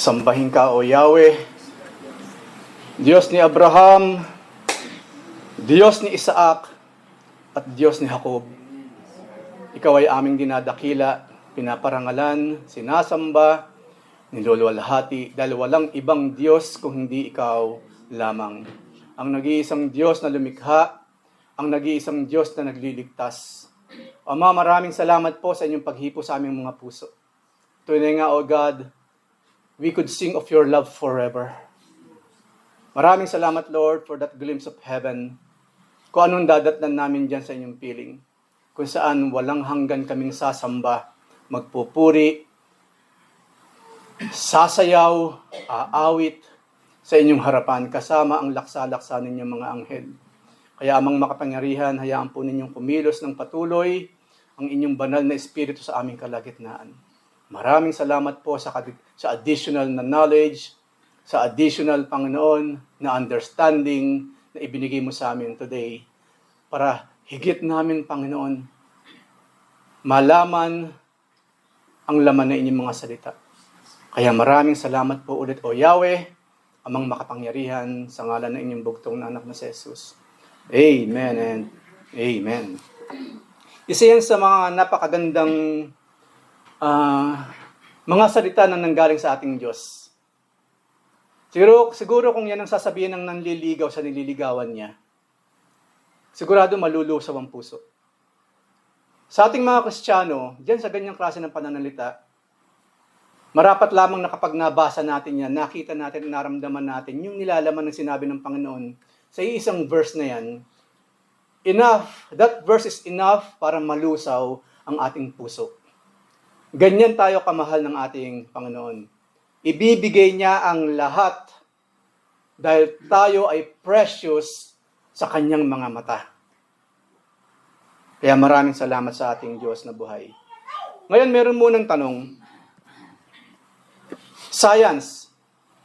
Sambahin ka, O Yahweh, Diyos ni Abraham, Diyos ni Isaac, at Diyos ni Jacob. Ikaw ay aming dinadakila, pinaparangalan, sinasamba, niluluwalhati, dahil walang ibang Diyos kung hindi ikaw lamang. Ang nag-iisang Diyos na lumikha, ang nag-iisang Diyos na nagliligtas. Ama, maraming salamat po sa inyong paghipo sa aming mga puso. Tunay nga, O God, we could sing of your love forever. Maraming salamat, Lord, for that glimpse of heaven. Kung anong dadatnan namin dyan sa inyong piling. Kung saan walang hanggan kaming sasamba, magpupuri, sasayaw, aawit sa inyong harapan, kasama ang laksa-laksa ninyong mga anghel. Kaya amang makapangyarihan, hayaan po ninyong kumilos ng patuloy ang inyong banal na espiritu sa aming kalagitnaan. Maraming salamat po sa additional na knowledge, sa additional, Panginoon, na understanding na ibinigay mo sa amin today para higit namin, Panginoon, malaman ang laman na inyong mga salita. Kaya maraming salamat po ulit, O Yahweh, amang makapangyarihan, sa ngalan ng inyong bugtong na anak na si Jesus. Amen and Amen. Isa yan sa mga napakagandang mga salita na nanggaling sa ating Diyos. Siguro kung yan ang sasabihin ng nanliligaw sa nililigawan niya, sigurado malulusaw ang puso. Sa ating mga Kristiyano, diyan sa ganyang klase ng pananalita, marapat lamang na kapag nabasa natin yan, nakita natin, naramdaman natin, yung nilalaman ng sinabi ng Panginoon sa isang verse na yan, that verse is enough para malusaw ang ating puso. Ganyan tayo kamahal ng ating Panginoon. Ibibigay niya ang lahat dahil tayo ay precious sa kanyang mga mata. Kaya maraming salamat sa ating Diyos na buhay. Ngayon, meron munang tanong. Science.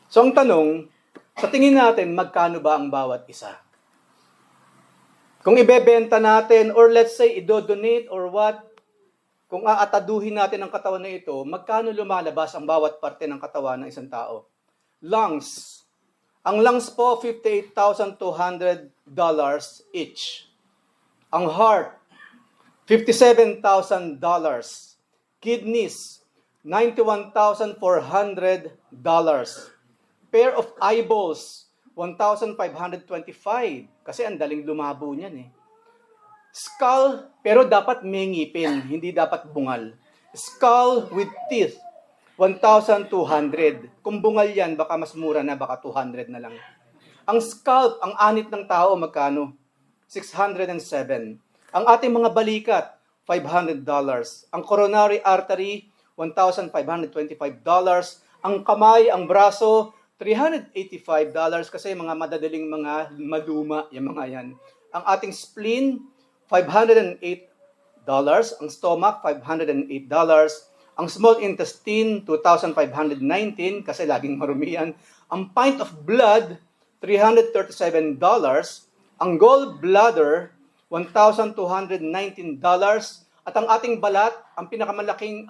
So ang tanong, sa tingin natin, magkano ba ang bawat isa? Kung ibebenta natin, or let's say, idodonate or what, kung aataduhin natin ang katawan na ito, magkano lumalabas ang bawat parte ng katawan ng isang tao? Lungs. Ang lungs po, $58,200 each. Ang heart, $57,000. Kidneys, $91,400. Pair of eyeballs, $1,525. Kasi ang daling lumabo niyan eh. Skull, pero dapat may ngipin, hindi dapat bungal. Skull with teeth, $1,200. Kung bungal yan, baka mas mura na, baka $200 na lang. Ang scalp, ang anit ng tao, magkano? $607. Ang ating mga balikat, $500. Ang coronary artery, $1,525. Ang kamay, ang braso, $385 kasi mga madadaling mga maluma, yung mga yan. Ang ating spleen, $508. Ang stomach, $508. Ang small intestine, $2,519 kasi laging marumi yan. Ang pint of blood, $337. Ang gallbladder, $1,219. At ang ating balat, ang pinakamalaking,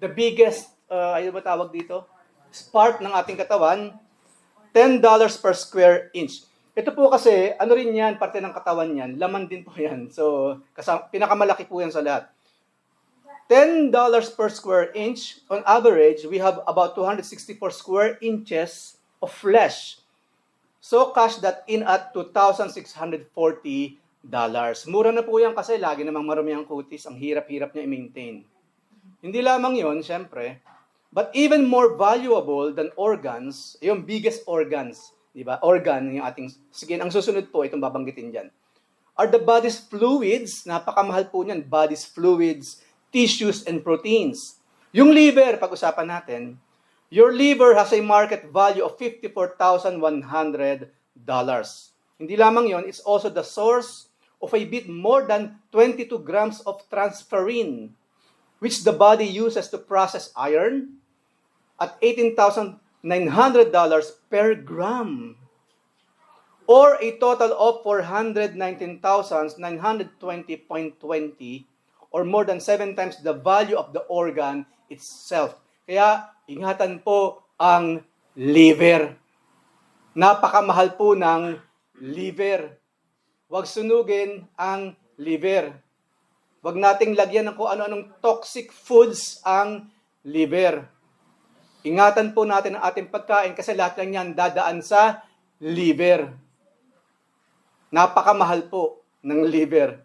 the biggest, ano ba tawag dito? Part ng ating katawan, $10 per square inch. Ito po kasi, ano rin yan, parte ng katawan yan, laman din po yan. So, pinakamalaki po yan sa lahat. $10 per square inch, on average, we have about 264 square inches of flesh. So, cash that in at $2,640. Mura na po yan kasi lagi namang marumi ang kutis, ang hirap-hirap niya i-maintain. Hindi lamang yon, syempre, but even more valuable than organs, yung biggest organs, di ba? Organ, yung ating skin. Ang susunod po, itong babanggitin dyan, are the body's fluids. Napakamahal po niyan. Body's fluids, tissues, and proteins. Yung liver, pag-usapan natin, your liver has a market value of $54,100. Hindi lamang yon, it's also the source of a bit more than 22 grams of transferrin, which the body uses to process iron at $18,900 per gram, or a total of $419,920.20, or more than 7 times the value of the organ itself. Kaya, ingatan po, ang liver. Napakamahal po ng liver. Huwag sunugin ang liver. Huwag nating lagyan ng kung ano-anong toxic foods ang liver. Ingatan po natin ang ating pagkain kasi lahat lang yan dadaan sa liver. Napakamahal po ng liver.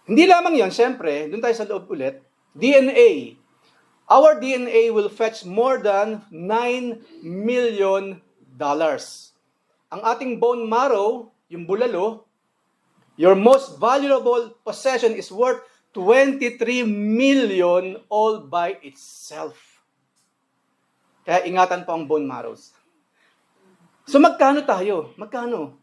Hindi lamang yon, syempre, doon tayo sa loob ulit, DNA. Our DNA will fetch more than $9 million. Ang ating bone marrow, yung bulalo, your most valuable possession is worth 23 million all by itself. Kaya ingatan po ang bone marrows. So magkano tayo? Magkano?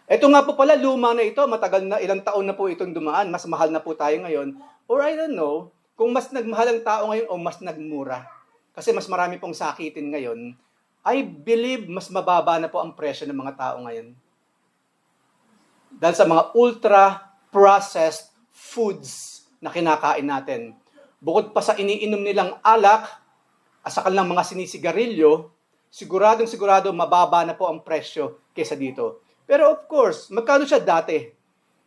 Ito nga po pala, luma na ito, matagal na, ilang taon na po itong dumaan, mas mahal na po tayo ngayon. Or I don't know, kung mas nagmahal ang tao ngayon o mas nagmura. Kasi mas marami pong sakitin ngayon, I believe mas mababa na po ang presyo ng mga tao ngayon. Dahil sa mga ultra-processed foods na kinakain natin. Bukod pa sa iniinom nilang alak, at sa kanilang mga sinisigarilyo, sigurado mababa na po ang presyo kesa dito. Pero of course, magkano siya dati?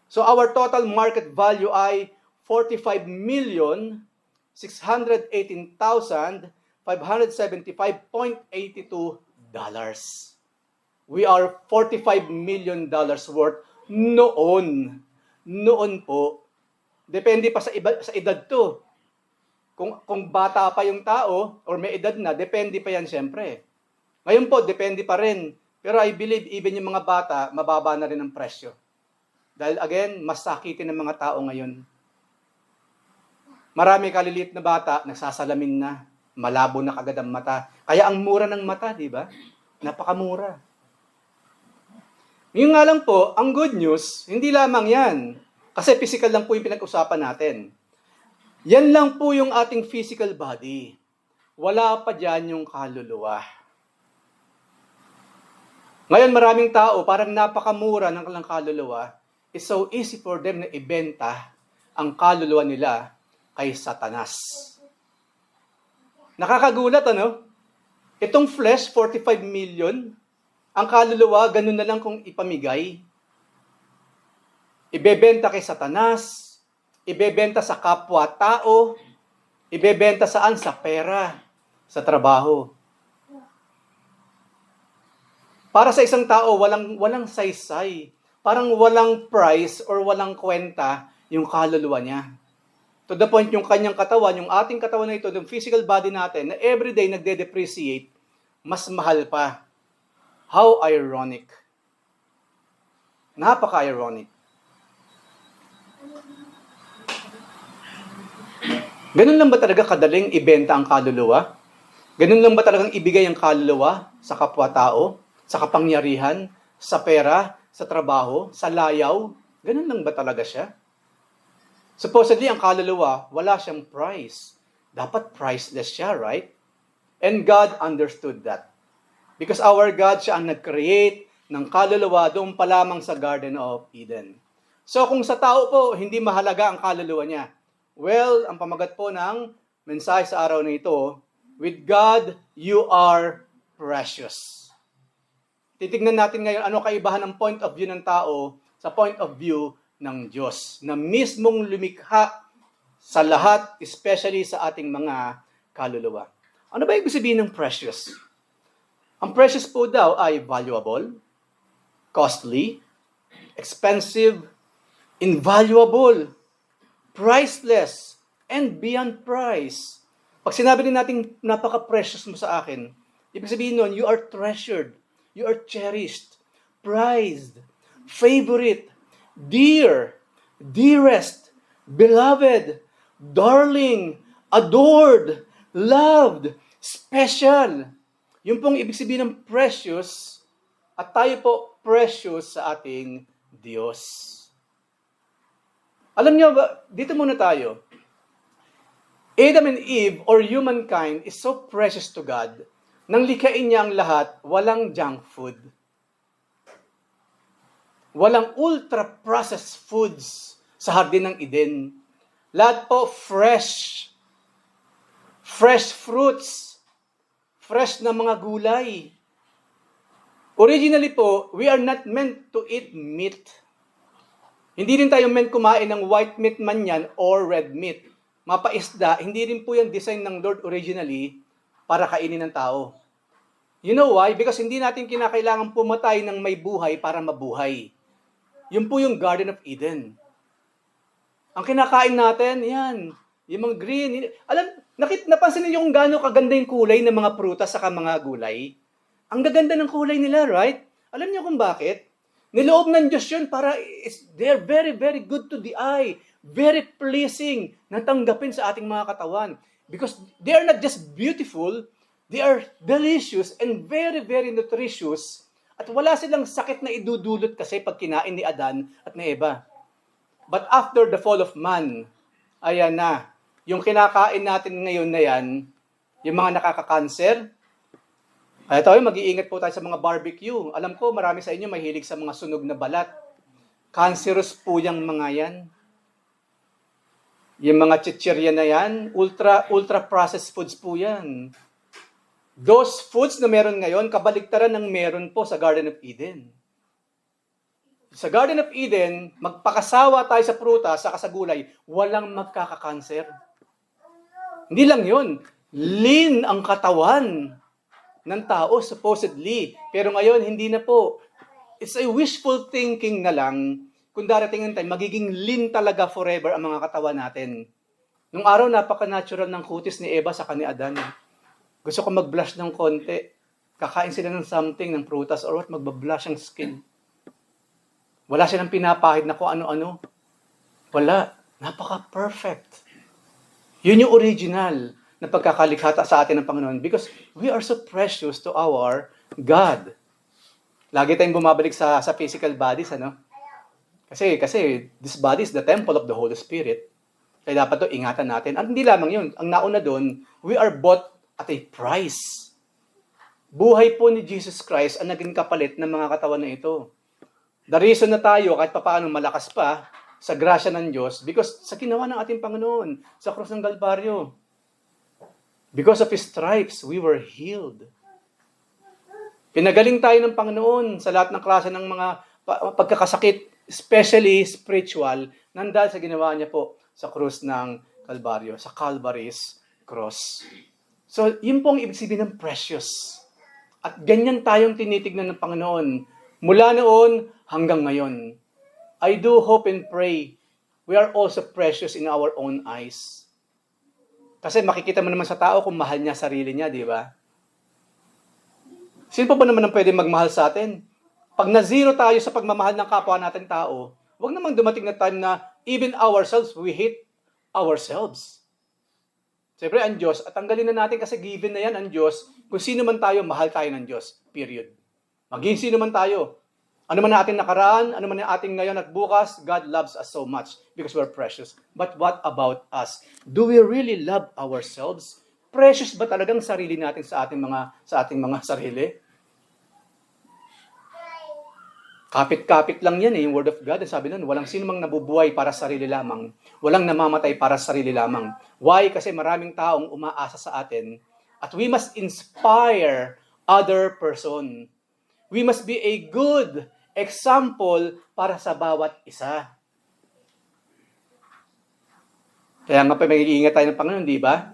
So our total market value ay $45,618,575.82. We are $45 million worth noon. Noon po. Depende pa sa edad to. Kung bata pa yung tao or may edad na, depende pa yan siyempre. Ngayon po, depende pa rin. Pero I believe even yung mga bata, mababa na rin ang presyo. Dahil again, mas sakitin ng mga tao ngayon. Marami kaliliit na bata, nagsasalamin na, malabo na kagad ang mata. Kaya ang mura ng mata, di ba? Napakamura. Yung nga lang po, ang good news, hindi lamang yan. Kasi physical lang po yung pinag-usapan natin. Yan lang po yung ating physical body. Wala pa dyan yung kaluluwa. Ngayon maraming tao, parang napakamura ng kanilang kaluluwa. It's so easy for them na ibenta ang kaluluwa nila kay Satanas. Nakakagulat, ano? Itong flesh, 45 million. Ang kaluluwa, ganun na lang kung ipamigay. Ibebenta kay Satanas. Ibebenta sa kapwa-tao. Ibebenta saan? Sa pera. Sa trabaho. Para sa isang tao, walang saysay. Parang walang price or walang kwenta yung kaluluwa niya. To the point yung kanyang katawan, yung ating katawan na ito, yung physical body natin, na everyday nagde-depreciate, mas mahal pa. How ironic. Napaka-ironic. Ganun lang ba talaga kadaling ibenta ang kaluluwa? Ganun lang ba talagang ibigay ang kaluluwa sa kapwa-tao? Sa kapangyarihan, sa pera, sa trabaho, sa layaw. Ganun lang ba talaga siya? Supposedly, ang kaluluwa, wala siyang price. Dapat priceless siya, right? And God understood that. Because our God, siya ang nag-create ng kaluluwa doon pa lamang sa Garden of Eden. So kung sa tao po, hindi mahalaga ang kaluluwa niya. Well, ang pamagat po ng mensahe sa araw na ito, with God, you are precious. Titignan natin ngayon ano kaibahan ng point of view ng tao sa point of view ng Diyos na mismong lumikha sa lahat, especially sa ating mga kaluluwa. Ano ba ibig sabihin ng precious? Ang precious po daw ay valuable, costly, expensive, invaluable, priceless, and beyond price. Pag sinabi din natin napaka-precious mo sa akin, ibig sabihin nun, you are treasured. You are cherished, prized, favorite, dear, dearest, beloved, darling, adored, loved, special. Yung pong ibig sabihin ng precious, at tayo po precious sa ating Diyos. Alam niyo ba, dito muna tayo. Adam and Eve or humankind is so precious to God. Nang likhain niya ang lahat, walang junk food. Walang ultra-processed foods sa hardin ng Eden. Lahat po fresh. Fresh fruits. fresh na mga gulay. Originally po, we are not meant to eat meat. Hindi rin tayo meant kumain ng white meat man yan or red meat. Mapaisda, hindi rin po yan design ng Lord originally para kainin ng tao. You know why? Because hindi natin kinakailangan pumatay ng may buhay para mabuhay. Yun po yung Garden of Eden. Ang kinakain natin, yan. Yung mga green. Napansin niyo yung gano'ng kaganda yung kulay ng mga prutas saka mga gulay? Ang gaganda ng kulay nila, right? Alam niyo kung bakit? Niloob ng Diyos yun para they're very, very good to the eye. Very pleasing na tanggapin sa ating mga katawan. Because they are not just beautiful, they are delicious and very, very nutritious. At wala silang sakit na idudulot kasi pag kinain ni Adan at ni Eva. But after the fall of man, ayan na, yung kinakain natin ngayon na yan, yung mga nakaka-cancer, ay tayo, mag-iingat po tayo sa mga barbecue. Alam ko, marami sa inyo mahilig sa mga sunog na balat. Cancerous po yung mga yan. Yung mga chichirya na yan, ultra processed foods po yan. Those foods na meron ngayon, kabaligtaran ng meron po sa Garden of Eden. Sa Garden of Eden, magpakasawa tayo sa prutas, saka sa gulay, walang magkakakanser. Hindi lang yun. Lean ang katawan ng tao, supposedly. Pero ngayon, hindi na po. It's a wishful thinking na lang kung darating ang time, magiging lean talaga forever ang mga katawan natin. Nung araw, napaka-natural ng kutis ni Eva sa ni Adan. Gusto ko mag-blush ng konti. Kakain sila ng something, ng prutas, or what, magbablush ang skin. Wala silang pinapahid na kung ano-ano. Wala. Napaka-perfect. Yun yung original na pagkakalikha sa atin ng Panginoon because we are so precious to our God. Lagi tayong bumabalik sa physical bodies, ano? Kasi this body is the temple of the Holy Spirit. Kaya dapat to ingatan natin. At hindi lamang yun. Ang nauna doon, we are bought at a price. Buhay po ni Jesus Christ ang naging kapalit ng mga katawan na ito. The reason na tayo, kahit papaano malakas pa, sa grasya ng Diyos, because sa ginawa ng ating Panginoon, sa krus ng Kalbaryo. Because of His stripes, we were healed. Pinagaling tayo ng Panginoon sa lahat ng klase ng mga pagkakasakit, especially spiritual, nandahil sa ginawa niya po sa krus ng Kalbaryo, sa Calvary's cross. So, yun po ang ibig sabihin ng precious. At ganyan tayong tinitignan ng Panginoon mula noon hanggang ngayon. I do hope and pray we are also precious in our own eyes. Kasi makikita mo naman sa tao kung mahal niya sarili niya, di ba? Sino pa ba naman ang pwede magmahal sa atin? Pag na-zero tayo sa pagmamahal ng kapwa natin tao, huwag namang dumating na time na even ourselves, we hate ourselves. Siyempre, ang Diyos, at tanggalin na natin kasi given na yan ang Diyos, kung sino man tayo, mahal tayo ng Diyos. Period. Maging sino man tayo. Ano man ating nakaraan, ano man ating ngayon at bukas, God loves us so much because we're precious. But what about us? Do we really love ourselves? Precious ba talagang sarili natin sa ating mga sarili? Kapit-kapit lang yan yung Word of God. Sabi nun, walang sino mang nabubuhay para sa sarili lamang. Walang namamatay para sa sarili lamang. Why? Kasi maraming taong umaasa sa atin at we must inspire other person. We must be a good example para sa bawat isa. Kaya nga pa mag-iingat tayo ng Panginoon, di ba?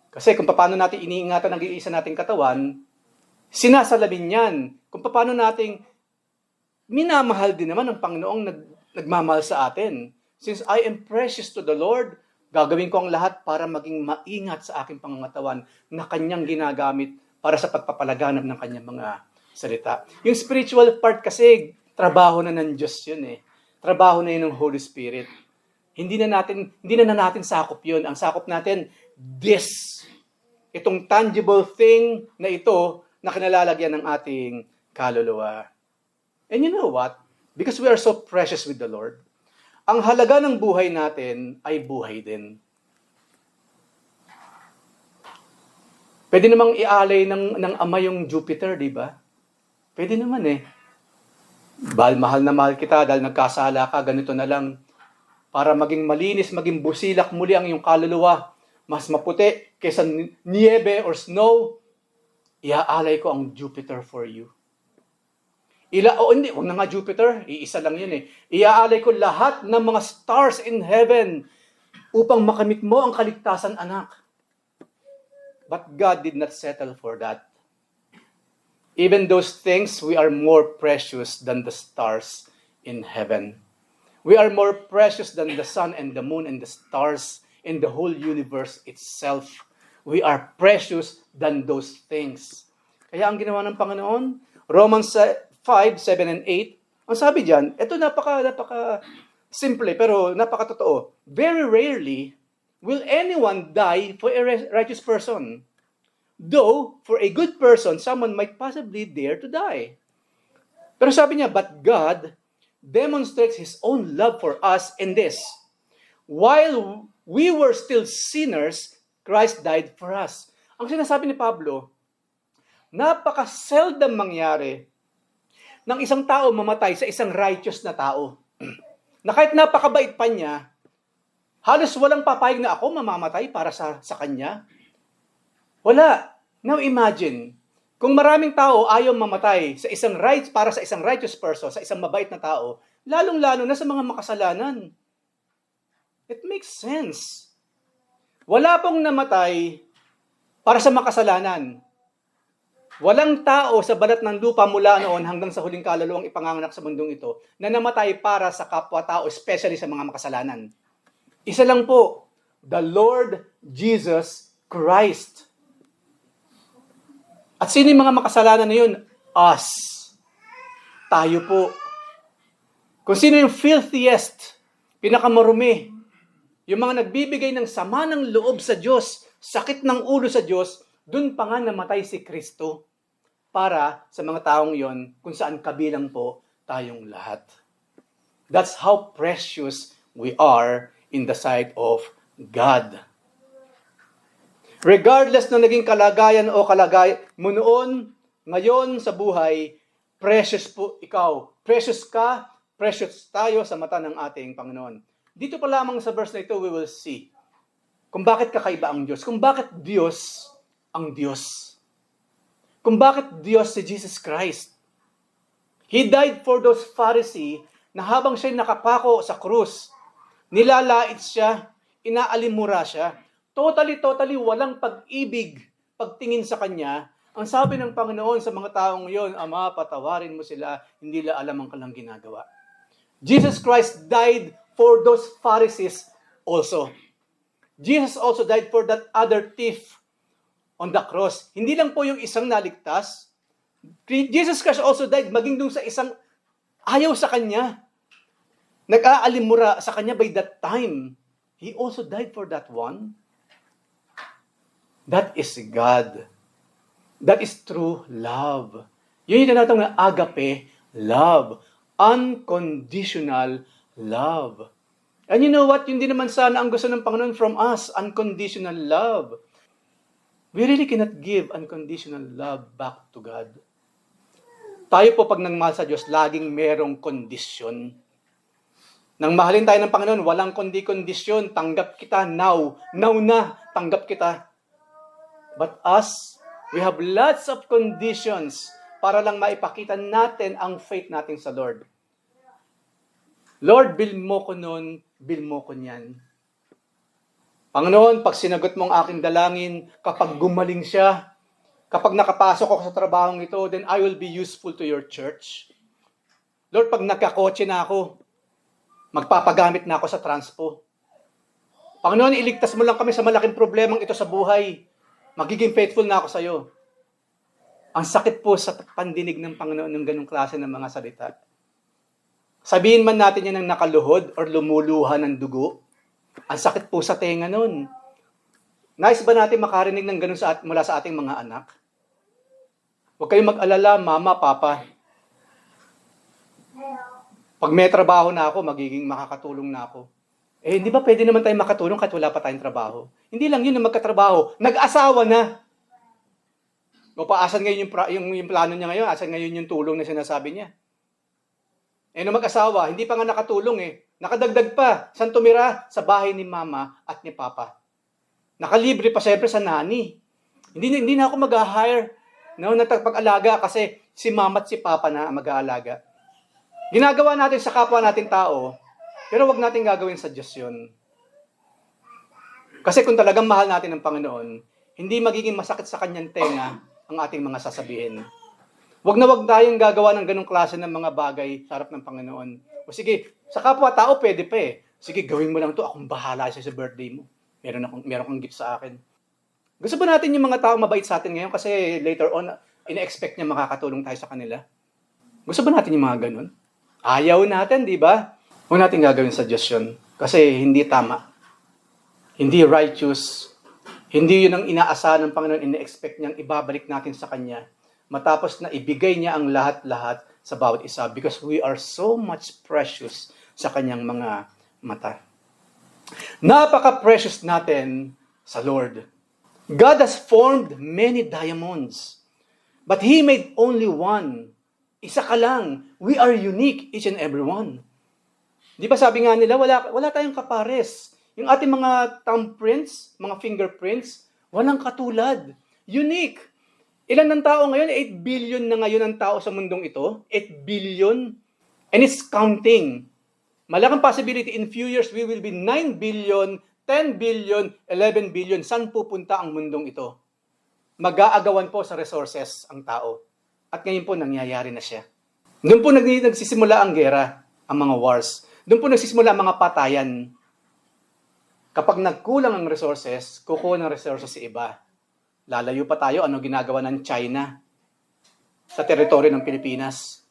Kasi kung paano natin iniingatan ang iisa nating katawan, sinasalamin yan. Kung paano nating minamahal din naman ng Panginoong nagmamahal sa atin. Since I am precious to the Lord, gagawin ko ang lahat para maging maingat sa aking pangangatawan na kanyang ginagamit para sa pagpapalaganap ng kanyang mga salita. Yung spiritual part kasi, trabaho na ng Diyos yun eh. Trabaho na yun ng Holy Spirit. Hindi na natin sakop yun. Ang sakop natin, itong tangible thing na ito na kinalalagyan ng ating kaluluwa. And you know what? Because we are so precious with the Lord, ang halaga ng buhay natin ay buhay din. Pwede namang ialay ng ama yung Jupiter, di ba? Pwede naman eh. Mahal na mahal kita dahil nagkasala ka, ganito na lang. Para maging malinis, maging busilak muli ang iyong kaluluwa. Mas maputi kaysa niebe or snow. iaalay ko ang Jupiter for you. Hindi, huwag na nga Jupiter, iisa lang yun eh. Iaalay ko lahat ng mga stars in heaven upang makamit mo ang kaligtasan, anak. But God did not settle for that. Even those things, we are more precious than the stars in heaven. We are more precious than the sun and the moon and the stars in the whole universe itself. We are precious than those things. Kaya ang ginawa ng Panginoon, Romans 5, 7, and 8, ang sabi diyan, ito napaka simple pero napaka-totoo. Very rarely will anyone die for a righteous person. Though, for a good person, someone might possibly dare to die. Pero sabi niya, but God demonstrates His own love for us in this. While we were still sinners, Christ died for us. Ang sinasabi ni Pablo, napaka-seldom mangyari ng isang tao mamatay sa isang righteous na tao. Na kahit napakabait pa niya, halos walang papayag na ako mamamatay para sa kanya. Wala. Now imagine, kung maraming tao ayaw mamatay para sa isang righteous person, sa isang mabait na tao, lalong-lalo na sa mga makasalanan. It makes sense. Wala pong namatay para sa makasalanan. Walang tao sa balat ng lupa mula noon hanggang sa huling kaluluwang ipanganganak sa mundong ito na namatay para sa kapwa-tao, especially sa mga makasalanan. Isa lang po, the Lord Jesus Christ. At sino yung mga makasalanan na yun? Us. Tayo po. Kung sino yung filthiest, pinakamarumi, yung mga nagbibigay ng sama ng loob sa Diyos, sakit ng ulo sa Diyos, dun pa nga namatay si Kristo para sa mga taong yon kung saan kabilang po tayong lahat. That's how precious we are in the sight of God. Regardless ng naging kalagayan o kalagay mo noon, ngayon sa buhay, precious po ikaw. Precious ka, precious tayo sa mata ng ating Panginoon. Dito pa lamang sa verse na ito, we will see kung bakit kakaiba ang Diyos. Kung bakit Diyos ang Diyos. Kung bakit Diyos si Jesus Christ. He died for those Pharisee na habang siya'y nakapako sa krus, nilalait siya, inaalimura siya. Totally walang pag-ibig, pagtingin sa Kanya. Ang sabi ng Panginoon sa mga taong yon, Ama, patawarin mo sila, hindi nila alam ang kanilang ginagawa. Jesus Christ died for those Pharisees also. Jesus also died for that other thief on the cross. Hindi lang po yung isang naligtas. Jesus Christ also died maging dun sa isang ayaw sa Kanya. Nag-aalimura sa Kanya by that time. He also died for that one. That is God. That is true love. Yun yung tinatawag na agape love. Unconditional love. And you know what? Yun din naman sana ang gusto ng Panginoon from us. Unconditional love. We really cannot give unconditional love back to God. Tayo po pag nangmahal sa Diyos, laging merong kondisyon. Nang mahalin tayo ng Panginoon, walang kondisyon. Tanggap kita now. Now na, tanggap kita. But us, we have lots of conditions para lang maipakita natin ang faith natin sa Lord. Lord, bil mo ko nun, bil mo ko niyan. Panginoon, pag sinagot mo ang aking dalangin, kapag gumaling siya, kapag nakapasok ako sa trabahong ito, then I will be useful to your church. Lord, pag nagkakotse na ako, magpapagamit na ako sa transpo. Panginoon, iligtas mo lang kami sa malaking problemang ito sa buhay. Magiging faithful na ako sa iyo. Ang sakit po sa pandinig ng Panginoon ng ganung klase ng mga salita. Sabihin man natin yan ng nakaluhod or lumuluha ng dugo, ang sakit po sa tenga nun. Nais ba natin makarinig ng ganun mula sa ating mga anak? Huwag kayong mag-alala, mama, papa. Pag may trabaho na ako, magiging makakatulong na ako. Hindi ba pwede naman tayo makatulong kahit wala pa tayong trabaho? Hindi lang yun na magkatrabaho. Nag-asawa na. O asan ngayon yung plano niya ngayon? Asan ngayon yung tulong na sinasabi niya? Nung mag-asawa, hindi pa nga nakatulong Nakadagdag pa. Saan tumira? Sa bahay ni mama at ni papa. Nakalibre pa siyempre sa nani. Hindi na ako mag-hire No, natagpag-alaga kasi si mama at si papa na ang mag-aalaga. Ginagawa natin sa kapwa natin tao, pero wag natin gagawin sa Diyos yun. Kasi kung talagang mahal natin ang Panginoon, hindi magiging masakit sa kanyang tenga ang ating mga sasabihin. Wag na wag tayong gagawa ng ganong klase ng mga bagay sa harap ng Panginoon. O sige, sa kapwa-tao pwede pa eh. Sige, gawin mo lang to, akong bahala sa birthday mo. Meron kang gift sa akin. Gusto ba natin yung mga tao mabait sa atin ngayon kasi later on, ina-expect niya makakatulong tayo sa kanila? Gusto ba natin yung mga ganon? Ayaw natin, di ba? Huwag natin gagawin sa Diyos yun. Kasi hindi tama. Hindi righteous. Hindi yun ang inaasahan ng Panginoon, ina-expect niyang ibabalik natin sa Kanya. Matapos na ibigay niya ang lahat-lahat sa bawat isa because we are so much precious sa Kanyang mga mata. Napaka-precious natin sa Lord. God has formed many diamonds, but He made only one. Isa ka lang. We are unique, each and every one. Di ba sabi nga nila, wala tayong kapares. Yung ating mga thumbprints, mga fingerprints, walang katulad. Unique. Ilan ng tao ngayon? 8 billion na ngayon ang tao sa mundong ito. 8 billion. And it's counting. Malaking possibility, in few years, we will be 9 billion, 10 billion, 11 billion. Saan pupunta ang mundong ito? Mag-aagawan po sa resources ang tao. At ngayon po, nangyayari na siya. Doon po nagsisimula ang gera, ang mga wars. Doon po nagsisimula ang mga patayan. Kapag nagkulang ang resources, kukuha ng resources sa iba. Lalayo pa tayo, ano ginagawa ng China sa teritoryo ng Pilipinas?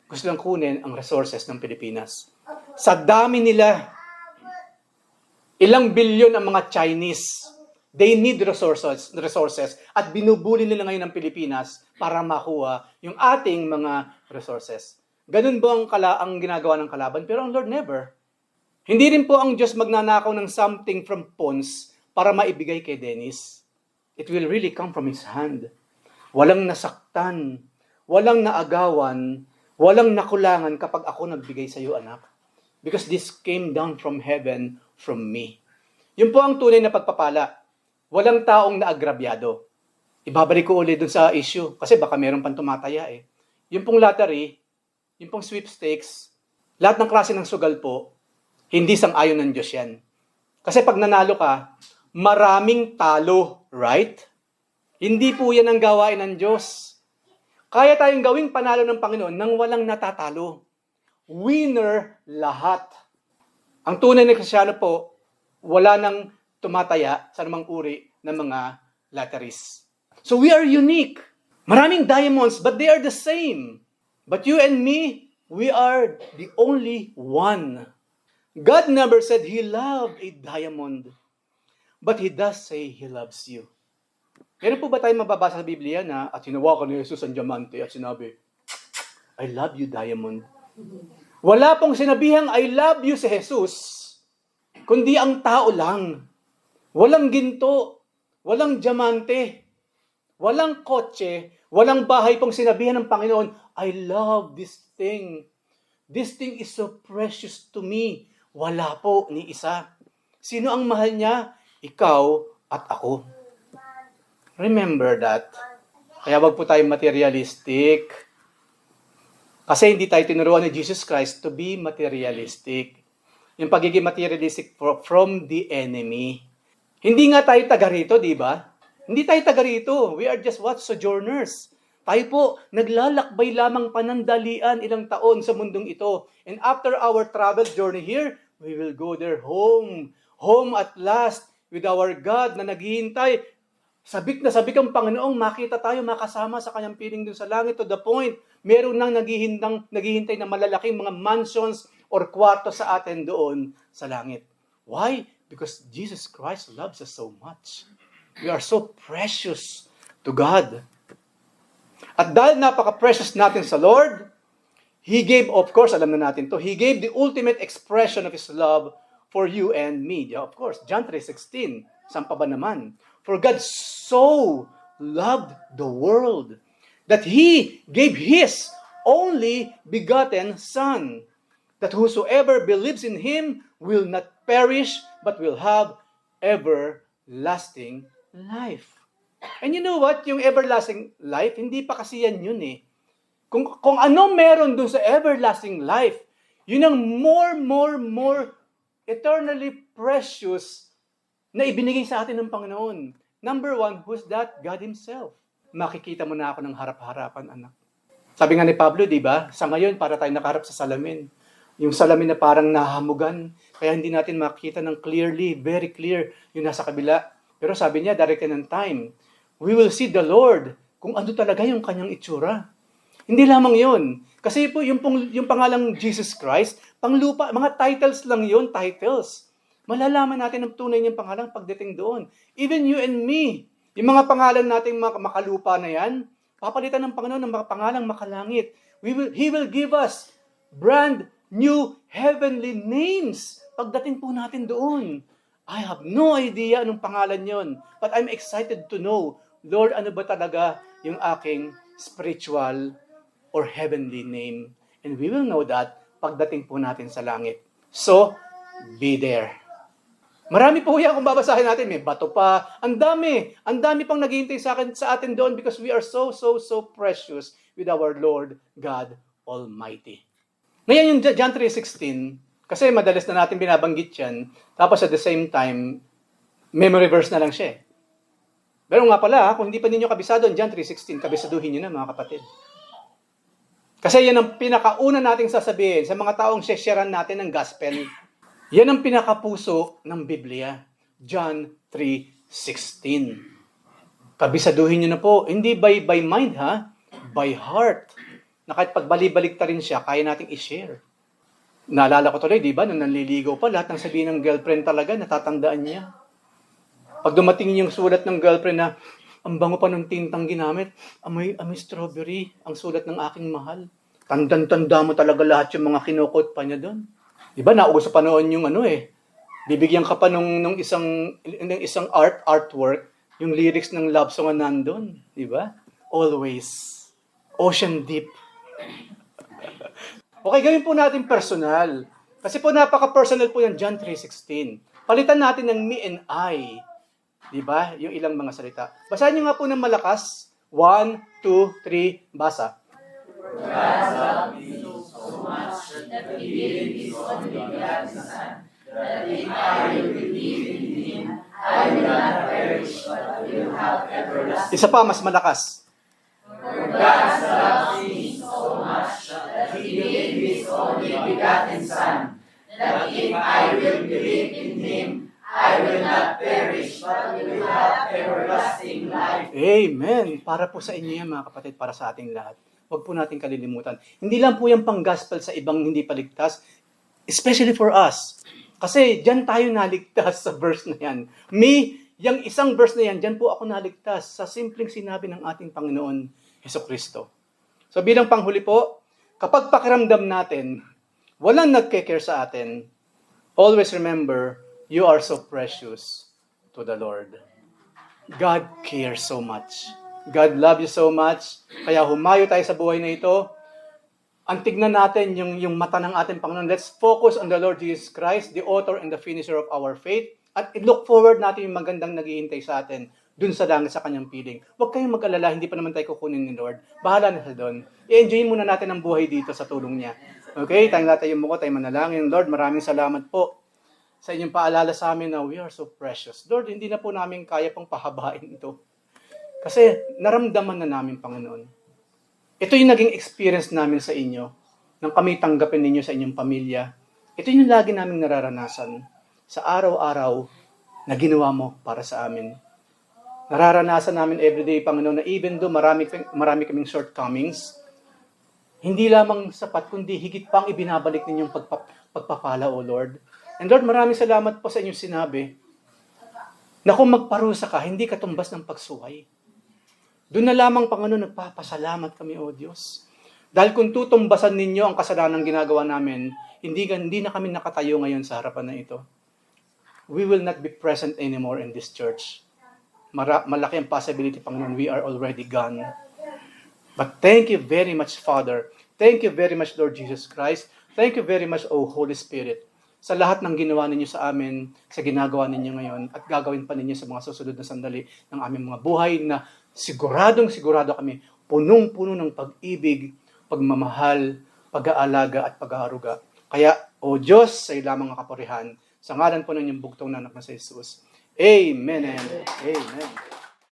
Gusto lang kunin ang resources ng Pilipinas. Sa dami nila, ilang bilyon ang mga Chinese. They need resources at binubuli nila ngayon ang Pilipinas para makuha yung ating mga resources. Ganun ba ang ginagawa ng kalaban? Pero ang Lord never. Hindi rin po ang Diyos magnanakaw ng something from Pons para maibigay kay Dennis. It will really come from His hand. Walang nasaktan, walang naagawan, walang nakulangan kapag ako nagbigay sa iyo, anak. Because this came down from heaven, from me. Yun po ang tunay na pagpapala. Walang taong naagrabyado. Ibabalik ko ulit dun sa issue kasi baka meron pang tumataya eh. Yung pong lottery, yung pong sweepstakes, lahat ng klase ng sugal po, hindi sang-ayon ng Diyos yan. Kasi pag nanalo ka, maraming talo, right? Hindi po yan ang gawain ng Diyos. Kaya tayong gawing panalo ng Panginoon nang walang natatalo. Winner lahat. Ang tunay na Kristyano po, wala nang tumataya sa namang uri ng mga lotteries. So we are unique. Maraming diamonds, but they are the same. But you and me, we are the only one. God never said He loved a diamond, but He does say He loves you. Meron po ba tayong mababasa sa Biblia na at hinawakan ni Jesus ang diamante at sinabi, I love you, diamond. Wala pong sinabihang I love you si Jesus, kundi ang tao lang. Walang ginto, walang diamante, walang kotse, walang bahay pong sinabihan ng Panginoon, I love this thing. This thing is so precious to me. Wala po ni isa. Sino ang mahal niya? Ikaw at ako. Remember that. Kaya wag po tayong materialistic. Kasi hindi tayo tinuruan ni Jesus Christ to be materialistic. Yung pagiging materialistic from the enemy. Hindi nga tayo taga rito, di ba? Hindi tayo taga rito. We are just what? Sojourners. Tayo po, naglalakbay lamang panandalian ilang taon sa mundong ito. And after our travel journey here, we will go there home. Home at last with our God na naghihintay. Sabik na sabik ang Panginoong makita tayo makasama sa kanyang piling dun sa langit to the point. Meron nang naghihintay na malalaking mga mansions or kwarto sa atin doon sa langit. Why? Because Jesus Christ loves us so much. We are so precious to God. At dahil napaka-precious natin sa Lord, He gave, of course, alam na natin to, He gave the ultimate expression of His love for you and me. Yeah, of course, John 3:16. Saan pa ba naman? For God so loved the world that He gave His only begotten Son, that whosoever believes in Him will not perish, but will have everlasting life. And you know what? Yung everlasting life, hindi pa kasi yan yun eh. Kung ano meron dun sa everlasting life, yun ang more eternally precious na ibinigay sa atin ng Panginoon. Number one, who's that? God Himself. Makikita mo na ako ng harap-harapan, anak. Sabi nga ni Pablo, di ba? Sa ngayon, para tayo nakaharap sa salamin. Yung salamin na parang nahamugan. Kaya hindi natin makita ng clearly, very clear, yung nasa kabila. Pero sabi niya, darating ng time, we will see the Lord kung ano talaga yung kanyang itsura. Hindi lamang yun. Kasi po, yung pangalang Jesus Christ, panglupa, mga titles lang yun, titles. Malalaman natin ang tunay niyang pangalan pagdating doon. Even you and me, yung mga pangalan nating makalupa na yan, papalitan ng Panginoon ng mga pangalang makalangit. He will give us brand new heavenly names pagdating po natin doon. I have no idea anong pangalan yon, but I'm excited to know, Lord, ano ba talaga yung aking spiritual or heavenly name? And we will know that pagdating po natin sa langit. So, be there. Marami po yan kung babasahin natin. May bato pa. Ang dami pang naghihintay sa atin doon because we are so precious with our Lord God Almighty. Ngayon yung John 3:16, kasi madalas na natin binabanggit yan, tapos at the same time, memory verse na lang siya. Pero nga pala, kung hindi pa ninyo kabisado ang John 3:16, kabisaduhin nyo na mga kapatid. Kasi yan ang pinakauna nating sasabihin sa mga taong sharean natin ng gospel. Yan ang pinakapuso ng Biblia. John 3:16. Kabisaduhin nyo na po. Hindi by mind ha? By heart. Na kahit pagbalik-balik ta rin siya, kaya nating i-share. Naalala ko tuloy, di ba? Nung nanliligaw pa, lahat ng sabihin ng girlfriend talaga, natatandaan niya. Pag dumating yung sulat ng girlfriend na, ang bango pa ng tintang ginamit, amoy strawberry, ang sulat ng aking mahal. Tandang-tanda mo talaga lahat yung mga kinukot pa niya doon. Di ba, nauso pa noon yung bibigyan ka pa nung isang artwork, yung lyrics ng love song na nandun. Di ba? Always. Ocean deep. Okay, gawin po natin personal. Kasi po napaka-personal po yung John 3:16. Palitan natin ng me and I. Di ba? Yung ilang mga salita. Basahin nyo nga po ng malakas. 1, 2, 3, basa. God loved me so much that He gave His only begotten Son, that if I will believe in Him, I will not perish but will have everlasting. Isa pa, mas malakas. For God loves me so much that He gave His only begotten Son, that if I will believe in Him, I will not perish but will have everlasting life. Amen. Para po sa inyo yan mga kapatid, para sa ating lahat. Huwag po natin kalilimutan. Hindi lang po yung pang-gospel sa ibang hindi paligtas, especially for us. Kasi dyan tayo naligtas sa verse na yan. Yung isang verse na yan, dyan po ako naligtas sa simpleng sinabi ng ating Panginoon, Hesukristo. So bilang panghuli po, kapag pakiramdam natin, walang nagke-care sa atin, always remember, you are so precious to the Lord. God cares so much. God loves you so much. Kaya humayo tayo sa buhay na ito. Ang tignan natin yung mata ng ating Panginoon. Let's focus on the Lord Jesus Christ, the author and the finisher of our faith. At look forward natin yung magandang naghihintay sa atin dun sa langit sa kanyang piling. Huwag kayong mag-alala, hindi pa naman tayo kukunin ni Lord. Bahala na sa doon. I-enjoy muna natin ang buhay dito sa tulong niya. Okay? Tayong tayo mo ko, tayo manalangin. Lord, maraming salamat po sa inyong paalala sa amin na we are so precious. Lord, hindi na po namin kaya pang pahabain ito. Kasi naramdaman na namin, Panginoon. Ito yung naging experience namin sa inyo, nang kami tanggapin ninyo sa inyong pamilya. Ito yung lagi namin nararanasan sa araw-araw na ginawa mo para sa amin. Nararanasan namin everyday, Panginoon, na even though marami kaming shortcomings, hindi lamang sapat, kundi higit pang ibinabalik ninyong pagpapala, O Lord. And Lord, maraming salamat po sa inyong sinabi na kung magparusa ka, hindi ka tumbas ng pagsuway. Doon na lamang, Panginoon, nagpapasalamat kami, O Diyos. Dahil kung tutumbasan ninyo ang kasalanan ginagawa namin, hindi na kami nakatayo ngayon sa harapan na ito. We will not be present anymore in this church. Malaki ang possibility, Panginoon, we are already gone. But thank you very much, Father. Thank you very much, Lord Jesus Christ. Thank you very much, O Holy Spirit, sa lahat ng ginawa ninyo sa amin, sa ginagawa ninyo ngayon, at gagawin pa ninyo sa mga susunod na sandali ng aming mga buhay na sigurado kami, punong-puno ng pag-ibig, pagmamahal, pag-aalaga at pag-aaruga. Kaya, O Diyos, sa iyo lamang ang kapurihan, sa ngalan po ng inyong bugtong na anak na si Jesus. Amen and amen.